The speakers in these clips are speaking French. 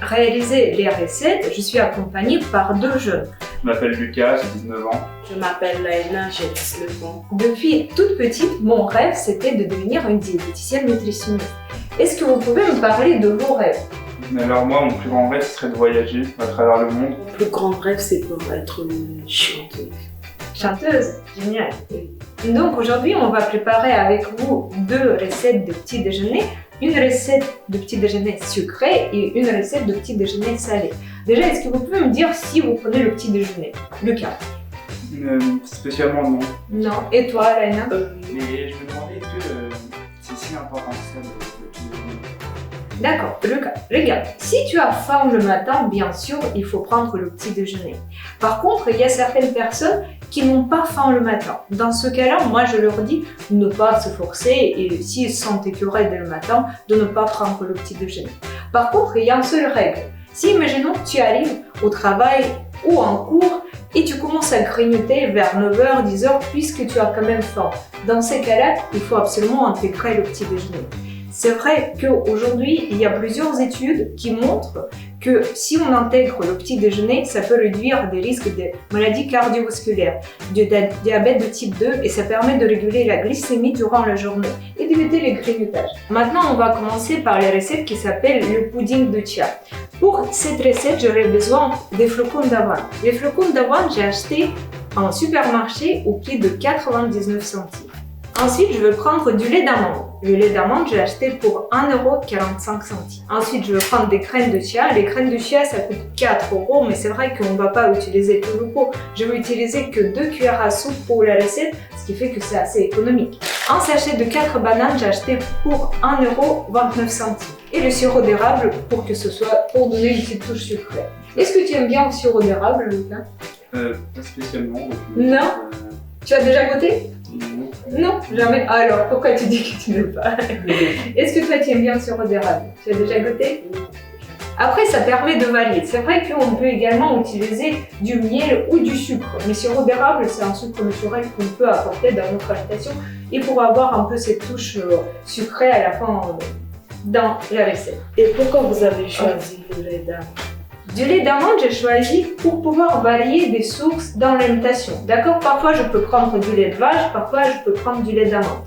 réaliser les recettes, je suis accompagnée par deux jeunes. Je m'appelle Lucas, j'ai 19 ans. Je m'appelle Laïna, j'ai 19 ans. Depuis toute petite, mon rêve c'était de devenir une diététicienne nutritionniste. Est-ce que vous pouvez me parler de vos rêves? Alors moi, mon plus grand rêve, ce serait de voyager à travers le monde. Mon plus grand rêve, c'est pour être une chanteuse. Chanteuse, génial. Donc aujourd'hui, on va préparer avec vous deux recettes de petit déjeuner. Une recette de petit déjeuner sucré et une recette de petit déjeuner salé. Déjà, est-ce que vous pouvez me dire si vous prenez le petit déjeuner? Lucas? Spécialement non. Non. Et toi, Laina? Mais je me demandais, est-ce que c'est si important que ça le petit déjeuner? D'accord, Lucas, regarde, si tu as faim le matin, bien sûr, il faut prendre le petit déjeuner. Par contre, il y a certaines personnes qui n'ont pas faim le matin. Dans ce cas-là, moi je leur dis de ne pas se forcer et s'ils sont écœurés dès le matin, de ne pas prendre le petit déjeuner. Par contre, il y a une seule règle. Si, imaginons que tu arrives au travail ou en cours et tu commences à grignoter vers 9h, 10h, puisque tu as quand même faim. Dans ces cas-là, il faut absolument intégrer le petit déjeuner. C'est vrai qu'aujourd'hui, il y a plusieurs études qui montrent que si on intègre le petit déjeuner, ça peut réduire des risques de maladies cardiovasculaires, de diabète de type 2 et ça permet de réguler la glycémie durant la journée et d'éviter les grignotages. Maintenant, on va commencer par les recettes qui s'appellent le pudding de chia. Pour cette recette, j'aurai besoin des flocons d'avoine. Les flocons d'avoine, j'ai acheté en supermarché au prix de 99 centimes. Ensuite, je vais prendre du lait d'amande. Le lait d'amande, je l'ai acheté pour 1,45 €. Ensuite, je vais prendre des graines de chia. Les graines de chia, ça coûte 4 €, mais c'est vrai qu'on ne va pas utiliser tout le pot. Je vais utiliser que 2 cuillères à soupe pour la recette, ce qui fait que c'est assez économique. Un sachet de 4 bananes, j'ai acheté pour 1,29 €. Et le sirop d'érable pour que ce soit pour donner une petite touche sucrée. Est-ce que tu aimes bien le sirop d'érable, Lucas? Pas spécialement. Non. Tu as déjà goûté? Non. Non, jamais. Alors, pourquoi tu dis que tu n'aimes pas? Est-ce que toi, tu aimes bien le sirop d'érable? Tu as déjà goûté? Après, ça permet de varier. C'est vrai qu'on peut également utiliser du miel ou du sucre. Mais le sirop d'érable, c'est un sucre naturel qu'on peut apporter dans notre alimentation et pour avoir un peu cette touche sucrée à la fin dans la recette. Et pourquoi vous avez choisi le lait d'amande? Du lait d'amande, j'ai choisi pour pouvoir varier des sources dans l'alimentation. D'accord? Parfois, je peux prendre du lait de vache, parfois, je peux prendre du lait d'amande.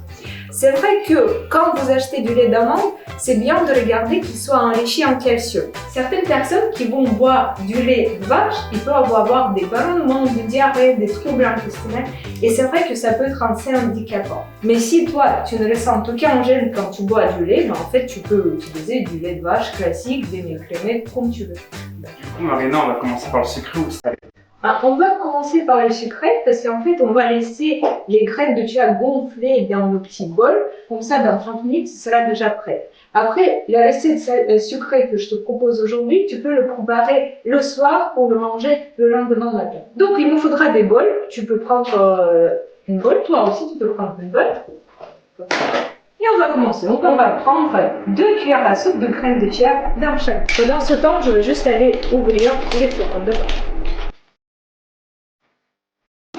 C'est vrai que quand vous achetez du lait d'amande, c'est bien de regarder qu'il soit enrichi en calcium. Certaines personnes qui vont boire du lait de vache, ils peuvent avoir des ballonnements, des diarrhées, des troubles intestinaux, et c'est vrai que ça peut être assez handicapant. Mais si toi, tu ne ressens aucun gêne quand tu bois du lait, en fait, tu peux utiliser du lait de vache classique, demi-écrémé, comme tu veux. Du coup, Marina, on va commencer par le sucré ou le salé? On va commencer par le sucré parce qu'en fait, on va laisser les graines de chia gonfler dans le petit bol. Comme ça, dans 30 minutes, ce sera déjà prêt. Après, la recette sucrée que je te propose aujourd'hui, tu peux le préparer le soir pour le manger le lendemain matin. Donc, il nous faudra des bols. Tu peux prendre une bol. Toi aussi, tu peux prendre une bol. Et on va commencer. Donc, on va prendre 2 cuillères à soupe de graines de chia dans chaque. Pendant ce temps, je vais juste aller ouvrir les flocons de vache.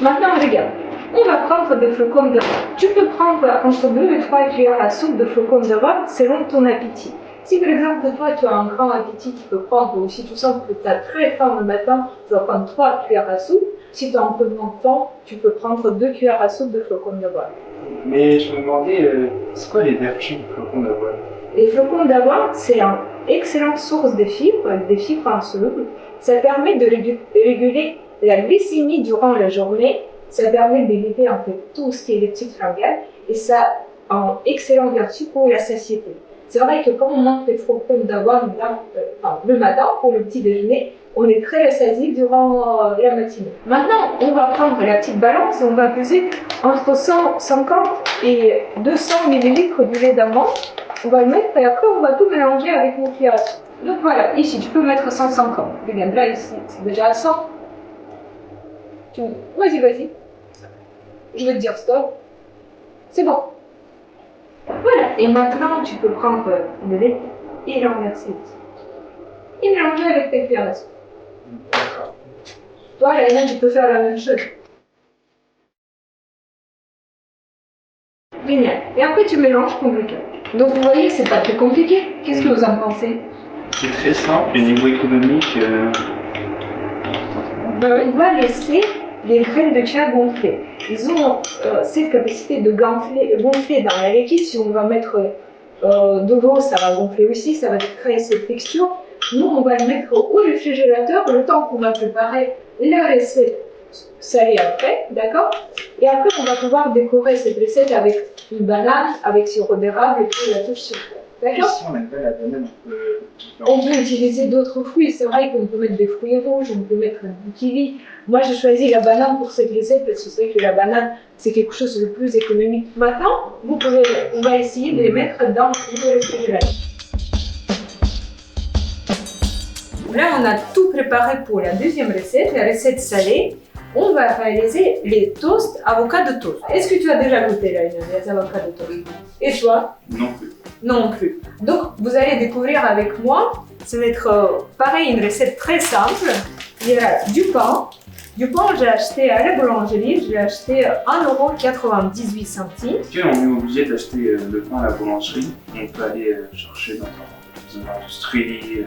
Maintenant, regarde, on va prendre des flocons d'avoine. Tu peux prendre entre 2 et 3 cuillères à soupe de flocons d'avoine selon ton appétit. Si par exemple, toi, tu as un grand appétit, tu peux prendre, ou si tu sens que tu as très faim le matin, tu vas prendre 3 cuillères à soupe. Si tu as un peu moins de temps, tu peux prendre 2 cuillères à soupe de flocons d'avoine. Mais je me demandais, c'est quoi les vertus du flocon d'avoine? Les flocons d'avoine, c'est une excellente source de fibres insolubles. Ça permet de réguler la glycémie durant la journée, ça permet d'éviter en fait tout ce qui est les petites fringales et ça a une excellente vertu pour la satiété. C'est vrai que quand on mange des flocons d'avoine le matin pour le petit déjeuner, on est très rassasié durant la matinée. Maintenant, on va prendre la petite balance et on va peser entre 150 et 200 ml du lait d'amande. On va le mettre et après on va tout mélanger avec une cuillère à soupe. Donc voilà, ici tu peux mettre 150. Regarde, là ici, c'est déjà à 100. Vas-y. Je vais te dire stop. C'est bon. Voilà. Et maintenant, tu peux prendre le lait et le renverser ici. Et mélanger avec tes cuillères à soupe. Toi, Laïna, tu peux faire la même chose. Génial. Et après, tu mélanges comme le cas. Donc, vous voyez, c'est pas très compliqué. Qu'est-ce que vous en pensez? C'est très simple, et niveau économique, On va laisser les graines de chia gonfler. Ils ont cette capacité de gonfler dans la liquide. Si on va mettre de l'eau, ça va gonfler aussi, ça va créer cette texture. Nous, on va le mettre au réfrigérateur le temps qu'on va préparer la recette salée après, d'accord? Et après, on va pouvoir décorer cette recette avec une banane, avec sirop d'érable et puis la touche sucrée. D'accord? ici on appelle la banane On peut utiliser d'autres fruits, c'est vrai qu'on peut mettre des fruits rouges, on peut mettre du kiwi. Moi j'ai choisi la banane pour cette recette parce que c'est vrai que la banane c'est quelque chose de plus économique. Maintenant, on va essayer de les mettre dans le réfrigérateur. Là on a tout préparé pour la deuxième recette, la recette salée. On va réaliser les toasts avocats de toast. Est-ce que tu as déjà goûté là, les avocats de toast? Et toi? Non plus. Non plus. Donc, vous allez découvrir avec moi, ça va être pareil, une recette très simple. Il y a du pain. Du pain, j'ai acheté à la boulangerie, je l'ai acheté à 1,98 €. Est-ce qu'on est obligé d'acheter le pain à la boulangerie? On peut aller chercher dans une industrie.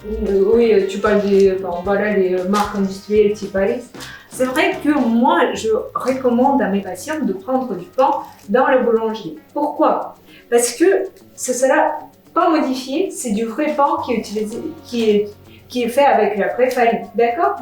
Oui, tu parles des voilà, les marques industrielles type Alice. C'est vrai que moi, je recommande à mes patients de prendre du pain dans la boulangerie. Pourquoi? Parce que ce sera pas modifié, c'est du vrai pain qui est utilisé, qui est fait avec la vraie farine, d'accord?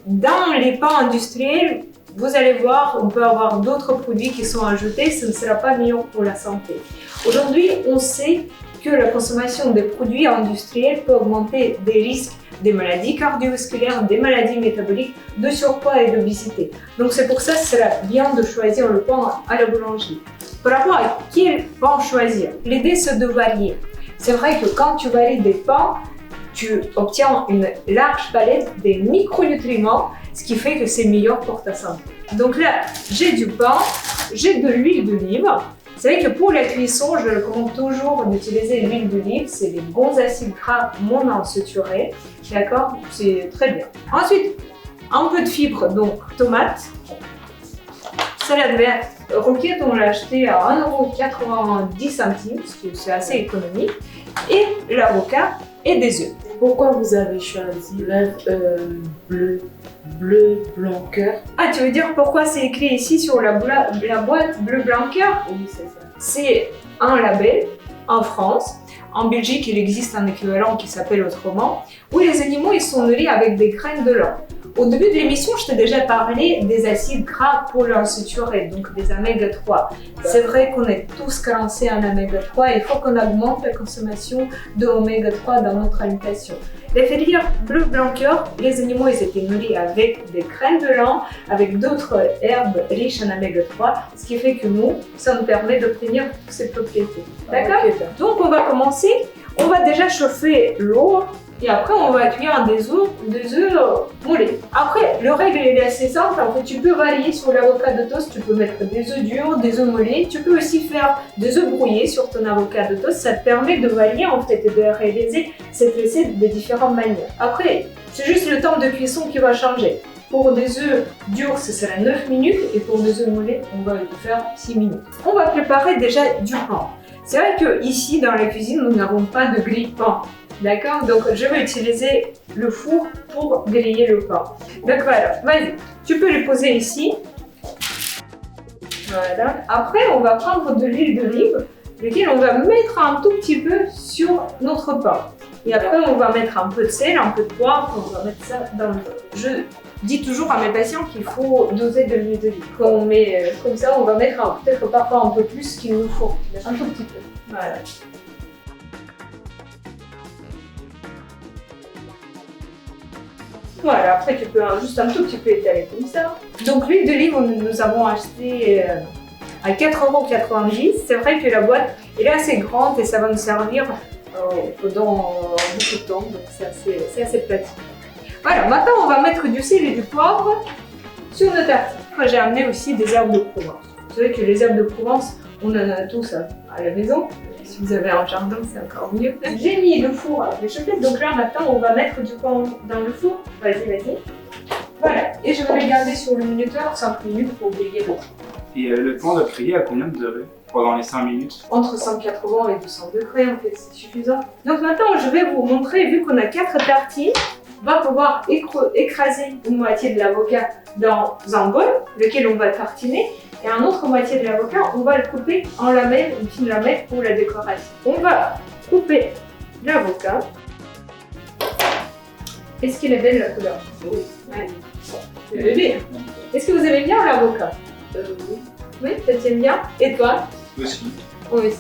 Dans les pains industriels, vous allez voir, on peut avoir d'autres produits qui sont ajoutés, ce ne sera pas meilleur pour la santé. Aujourd'hui, on sait que la consommation des produits industriels peut augmenter des risques des maladies cardiovasculaires, des maladies métaboliques, de surpoids et d'obésité. Donc c'est pour ça que ce sera bien de choisir le pain à la boulangerie. Par rapport à quel pain choisir, l'idée c'est de varier. C'est vrai que quand tu varies des pains, tu obtiens une large palette des micronutriments, ce qui fait que c'est meilleur pour ta santé. Donc là, j'ai du pain, j'ai de l'huile d'olive. C'est vrai que pour la cuisson, je recommande toujours d'utiliser l'huile d'olive, c'est les bons acides gras monoinsaturés, d'accord? C'est très bien. Ensuite, un peu de fibres, donc tomates, salade verte, roquette, on l'a acheté à 1,90 €, parce que c'est assez économique, et l'avocat et des œufs. Pourquoi vous avez choisi l'œuf bleu blanc cœur? Ah, tu veux dire pourquoi c'est écrit ici sur la boîte bleu blanc cœur? Oui, c'est ça. C'est un label en France. En Belgique, il existe un équivalent qui s'appelle autrement, où les animaux ils sont nourris avec des graines de lin. Au début de l'émission, je t'ai déjà parlé des acides gras polyinsaturés, donc des oméga 3. C'est vrai qu'on est tous carencés en oméga 3 et il faut qu'on augmente la consommation d'oméga 3 dans notre alimentation. La filière bleu blanc cœur, les animaux ils étaient nourris avec des graines de lin, avec d'autres herbes riches en oméga 3, ce qui fait que nous, ça nous permet d'obtenir toutes ces propriétés. D'accord? Donc on va commencer, on va déjà chauffer l'eau. Et après, on va cuire des œufs moulés. Après, le règle est assez simple. En fait, tu peux varier sur l'avocat de toast. Tu peux mettre des œufs durs, des œufs mollets. Tu peux aussi faire des œufs brouillés sur ton avocat de toast. Ça te permet de varier en fait et de réaliser cette recette de différentes manières. Après, c'est juste le temps de cuisson qui va changer. Pour des œufs durs, ce sera 9 minutes. Et pour des œufs mollets, on va le faire 6 minutes. On va préparer déjà du pain. C'est vrai qu'ici, dans la cuisine, nous n'avons pas de grille-pain. D'accord? Donc, je vais utiliser le four pour griller le pain. Donc, voilà. Vas-y. Tu peux le poser ici. Voilà. Après, on va prendre de l'huile d'olive, laquelle on va mettre un tout petit peu sur notre pain. Et après, on va mettre un peu de sel, un peu de poivre. On va mettre ça dans le pain. Je dis toujours à mes patients qu'il faut doser de l'huile d'olive. Quand on met comme ça, on va mettre peut-être parfois un peu plus qu'il nous faut. Un tout petit peu. Voilà. Voilà, après tu peux juste un tout petit peu étaler comme ça. Donc l'huile d'olive, nous avons acheté à 4,90 €. C'est vrai que la boîte est assez grande et ça va nous servir pendant beaucoup de temps, donc c'est assez pratique. Voilà, maintenant on va mettre du sel et du poivre sur nos tartines. Moi j'ai amené aussi des herbes de Provence. Vous savez que les herbes de Provence, on en a tous à la maison. Si vous avez un jardin, c'est encore mieux. J'ai mis le four à préchauffer, donc là maintenant on va mettre du pain dans le four. Vas-y. Voilà, et je vais le garder sur le minuteur 5 minutes pour griller le pain. Et le pain doit griller à combien de degrés? pendant les 5 minutes. Entre 180 et 200 degrés, en fait, c'est suffisant. Donc maintenant, je vais vous montrer, vu qu'on a 4 tartines, on va pouvoir écraser une moitié de l'avocat dans un bol, lequel on va tartiner, et un autre moitié de l'avocat, on va le couper en lamelles, une fine lamelle pour la décoration. On va couper l'avocat. Est-ce qu'il est belle la couleur? Oui. Ouais. C'est bébé. Est-ce que vous aimez bien l'avocat? Oui. Oui, ça t'aime bien. Et toi? Aussi. Oui.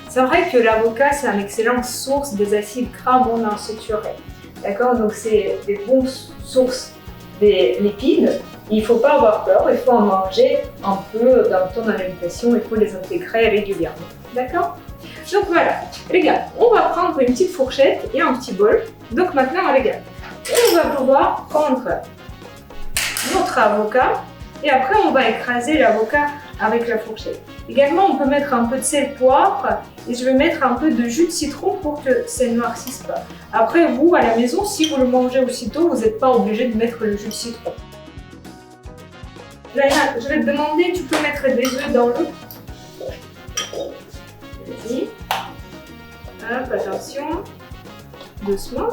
C'est vrai que l'avocat, c'est une excellente source des acides gras monoinsaturés. D'accord? Donc, c'est des bonnes sources des lipides. Il ne faut pas avoir peur, il faut en manger un peu dans ton alimentation, il faut les intégrer régulièrement. D'accord? Donc voilà, regarde, on va prendre une petite fourchette et un petit bol. Donc maintenant, regarde, on va pouvoir prendre notre avocat et après on va écraser l'avocat avec la fourchette. Également, on peut mettre un peu de sel, poivre et je vais mettre un peu de jus de citron pour que ça ne noircisse pas. Après, vous, à la maison, si vous le mangez aussitôt, vous n'êtes pas obligé de mettre le jus de citron. Je vais te demander, tu peux mettre des œufs dans l'eau. Vas-y. Hop, attention. Doucement.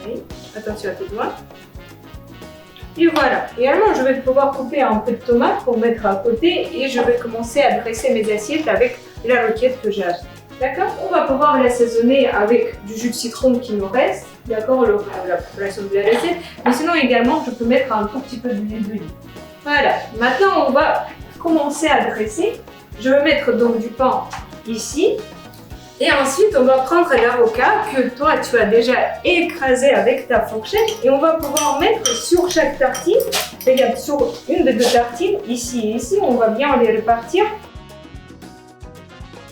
Oui. Attention à tes doigts. Et voilà. Également, je vais pouvoir couper un peu de tomate pour mettre à côté et je vais commencer à dresser mes assiettes avec la roquette que j'ai achetée. D'accord? On va pouvoir l'assaisonner avec du jus de citron qui nous reste. D'accord? La préparation de la recette. Mais sinon, également, je peux mettre un tout petit peu d'huile d'olive. Voilà. Maintenant, on va commencer à dresser. Je vais mettre donc du pain ici. Et ensuite, on va prendre l'avocat que toi, tu as déjà écrasé avec ta fourchette. Et on va pouvoir mettre sur chaque tartine. Regarde, sur une des deux tartines, ici et ici, on va bien les répartir.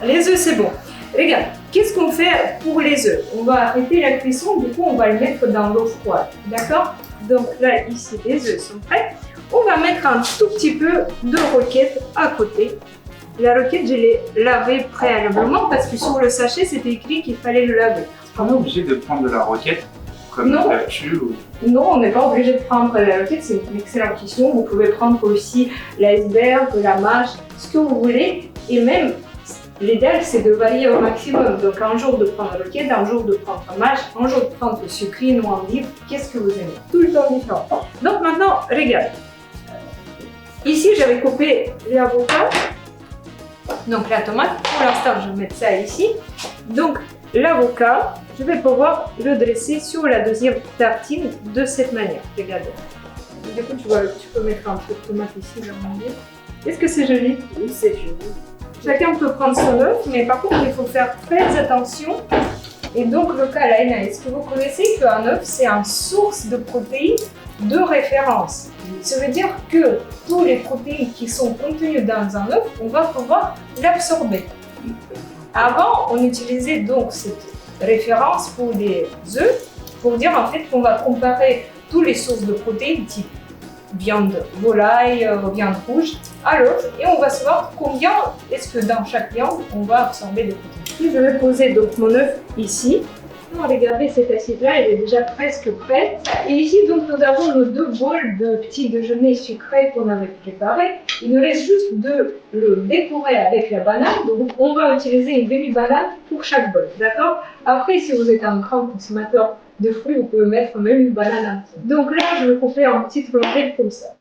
Les œufs, c'est bon. Regarde, qu'est-ce qu'on fait pour les œufs? On va arrêter la cuisson, du coup, on va le mettre dans l'eau froide. D'accord? Donc là, ici, les œufs sont prêts. On va mettre un tout petit peu de roquette à côté. La roquette, je l'ai lavée préalablement parce que sur le sachet, c'était écrit qu'il fallait le laver. On est obligé de prendre de la roquette comme Non. là-dessus ou... Non, on n'est pas obligé de prendre la roquette, c'est une excellente question. Vous pouvez prendre aussi l'iceberg, la mâche, ce que vous voulez. Et même, l'idéal, c'est de varier au maximum. Donc, un jour de prendre la roquette, un jour de prendre la mâche, un jour de prendre le sucrine ou un livre. Qu'est-ce que vous aimez? Tout le temps différent. Donc maintenant, regarde. Ici, j'avais coupé l'avocat. Donc la tomate, pour l'instant, je vais mettre ça ici. Donc l'avocat, je vais pouvoir le dresser sur la deuxième tartine de cette manière. Regardez. Du coup, tu peux mettre un peu de tomate ici, là, est-ce que c'est joli? Oui, c'est joli. Chacun peut prendre son œuf, mais par contre, il faut faire très attention. Et donc, le cas là, est-ce que vous connaissez qu'un œuf, c'est une source de protéines de référence? Ça veut dire que toutes les protéines qui sont contenues dans un œuf, on va pouvoir l'absorber. Avant, on utilisait donc cette référence pour les œufs, pour dire en fait qu'on va comparer toutes les sources de protéines, type viande volaille, viande rouge, à l'œuf, et on va savoir combien est-ce que dans chaque viande, on va absorber des protéines. Je vais poser donc mon œuf ici. Regardez, cette assiette-là, elle est déjà presque prête. Et ici, donc, nous avons nos deux bols de petit déjeuner sucré qu'on avait préparé. Il nous reste juste de le décorer avec la banane. Donc, on va utiliser une demi-banane pour chaque bol, d'accord? Après, si vous êtes un grand consommateur de fruits, vous pouvez mettre même une banane entière. Donc là, je vais couper en petites rondelles comme ça.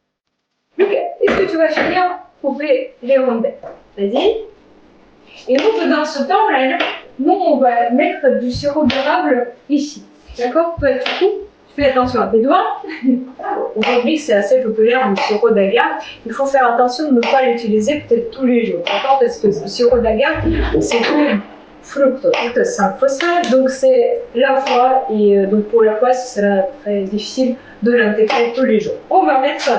Lucas, est-ce que tu vas finir couper les rondelles? Vas-y. Et donc, dans ce temps-là, nous, on va mettre du sirop d'érable ici. D'accord? Toi, du coup, tu fais attention à tes doigts. Aujourd'hui, c'est assez populaire le sirop d'agave. Il faut faire attention de ne pas l'utiliser peut-être tous les jours. D'accord? Parce que le sirop d'agave, c'est tout fructose, 5 phosphate. Donc, c'est la foie. Et donc, pour la foie, ce sera très difficile de l'intégrer tous les jours. On va mettre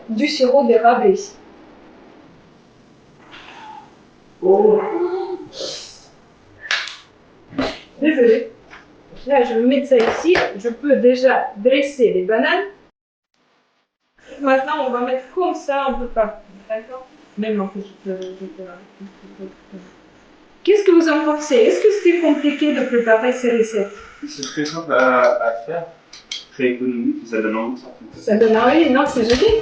du sirop d'érable ici. Oh. Désolée. Là, je vais mettre ça ici. Je peux déjà dresser les bananes. Maintenant, on va mettre comme ça un peu partout. D'accord? Même en fait, Qu'est-ce que vous en pensez? Est-ce que c'était compliqué de préparer ces recettes? C'est très simple à faire, très économique, ça donne envie. Ça donne envie, non? C'est joli.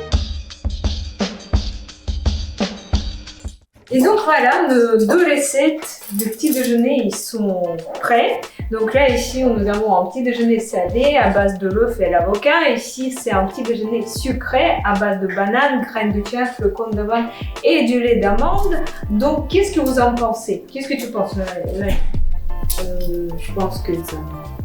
Et donc voilà, nos 2 recettes de petit déjeuner, ils sont prêts. Donc là, ici, nous avons un petit déjeuner salé à base de l'œuf et l'avocat. Ici, c'est un petit déjeuner sucré à base de bananes, graines de chia, flocons de vanille et du lait d'amande. Donc, qu'est-ce que vous en pensez? Qu'est-ce que tu penses, Laï? Je pense que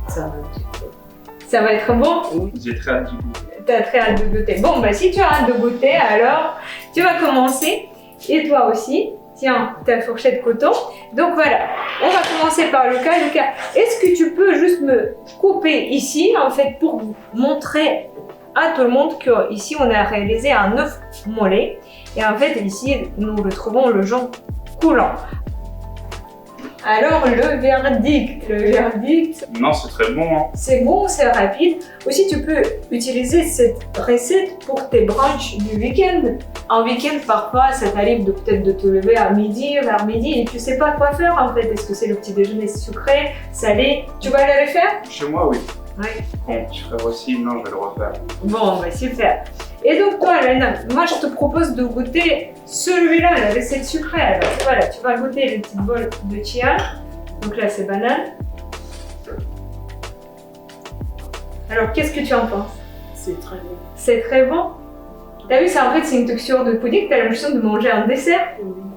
ça va être. Ça va être bon? J'ai très hâte du goût. T'as très hâte de goûter. Bon, bah si tu as hâte de goûter, alors tu vas commencer. Et toi aussi. Tiens, ta fourchette coton. Donc voilà, on va commencer par Lucas. Lucas, est-ce que tu peux juste me couper ici, en fait, pour montrer à tout le monde qu'ici, on a réalisé un œuf mollet. Et en fait, ici, nous retrouvons le jaune coulant. Alors, le verdict, Non, c'est très bon. Hein. c'est bon, c'est rapide. Aussi, tu peux utiliser cette recette pour tes brunchs du week-end. En week-end, parfois, ça t'arrive peut-être de te lever à midi, vers midi, et tu sais pas quoi faire en fait. Est-ce que c'est le petit déjeuner sucré, salé? Tu vas aller le faire? Chez moi, oui. Oui. Mon petit frère aussi, non, je vais le refaire. Bon, bah super. Et donc toi, Lena, moi je te propose de goûter celui-là, la recette sucrée. Alors voilà, tu vas goûter le petit bol de chia. Donc là, c'est banane. Alors, qu'est-ce que tu en penses? C'est très bon. C'est très bon. T'as vu, ça en fait, c'est une texture de pudding. T'as l'impression de manger un dessert.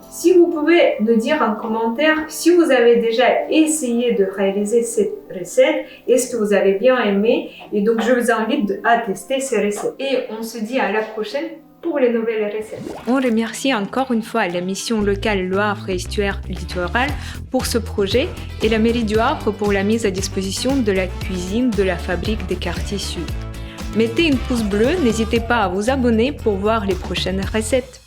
Si vous pouvez nous dire en commentaire si vous avez déjà essayé de réaliser cette recette, est-ce que vous avez bien aimé? Et donc, je vous invite à tester ces recettes. Et on se dit à la prochaine pour les nouvelles recettes. On remercie encore une fois la mission locale Loire et Estuaire Littoral pour ce projet et la mairie du Havre pour la mise à disposition de la cuisine de la fabrique des quartiers sud. Mettez une pouce bleu, n'hésitez pas à vous abonner pour voir les prochaines recettes.